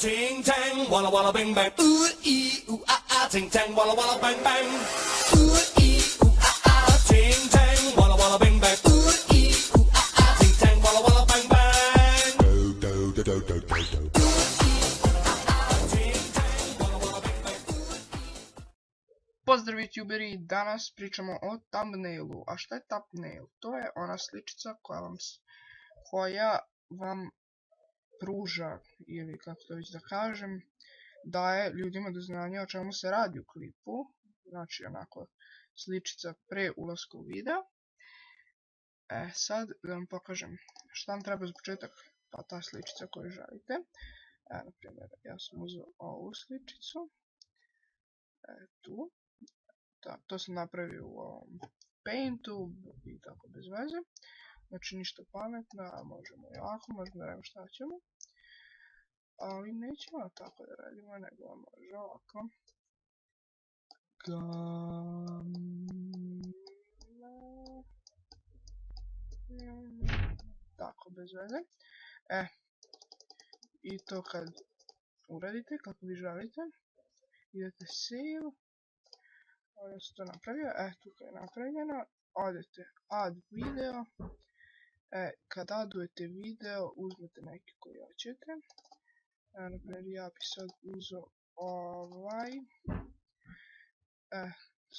Ting tang, walla walla bing bang. Ooh ee ooh ah ah. Ting tang, walla walla bang bang. Ooh ee ooh ah ah. Ting tang, walla walla bing bang. Ooh ee ooh ah ah. Ting tang, walla walla bang bang. Do do do do do do do. Pozdrav youtuberi, danas pričamo o thumbnailu. A šta je thumbnail? To je ona sličica koja vam pruža, ili kako to već da kažem, daje ljudima do znanja o čemu se radi u klipu. Znači onako sličica pre ulaska u video. Sad da vam pokažem šta vam treba za početak, pa ta sličica koju želite. Na primjer, ja sam uzeo ovu sličicu. Tu. To sam napravio u ovom Paintu i tako bez veze. Znači ništa pametno, a možemo i ovako, možemo da radimo šta ćemo. Ali nećemo tako da radimo, nego može ovako. Tako bez veze. I to kad uradite kako vi želite, idete save. Ovdje sam to napravio, tukaj je napravljeno, odete add video, kad adujete video uzmete neki koji hoćete, naprimjer ja bi sad uzeo ovaj,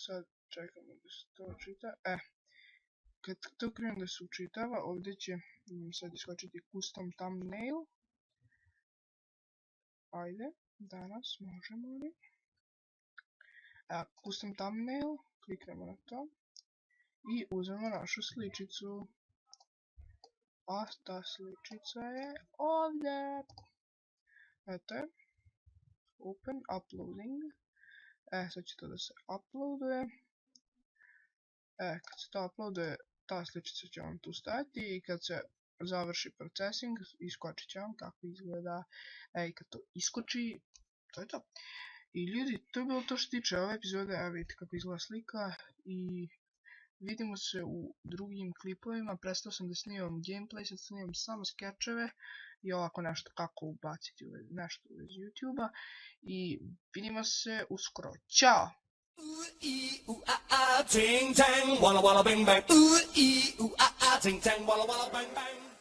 sad čekam da se to čita, kad to krenem da se učitava, ovdje će sad iskočiti custom thumbnail, ajde, danas možemo li? Custom thumbnail, kliknemo na to i uzmemo našu sličicu, a ta sličica je ovdje. Eto je, open, uploading, sad će to da se uploaduje, kad se to uploaduje ta sličica će vam tu stajati i kad se završi processing iskočit će vam kako izgleda, i kad to iskoči, to je to. I ljudi, to je bilo to što tiče ove epizode, evo vidite kako izgleda slika i vidimo se u drugim klipovima. Prestao sam da snimam gameplay, sad snimam samo skečeve i ovako nešto kako ubaciti nešto uz YouTube-a i vidimo se uskoro. Ćao! Ooh ee ooh ah ah. Ting tang, walla walla bing bang. Ooh ee ooh ah ah. Ting tang, walla walla bang bang.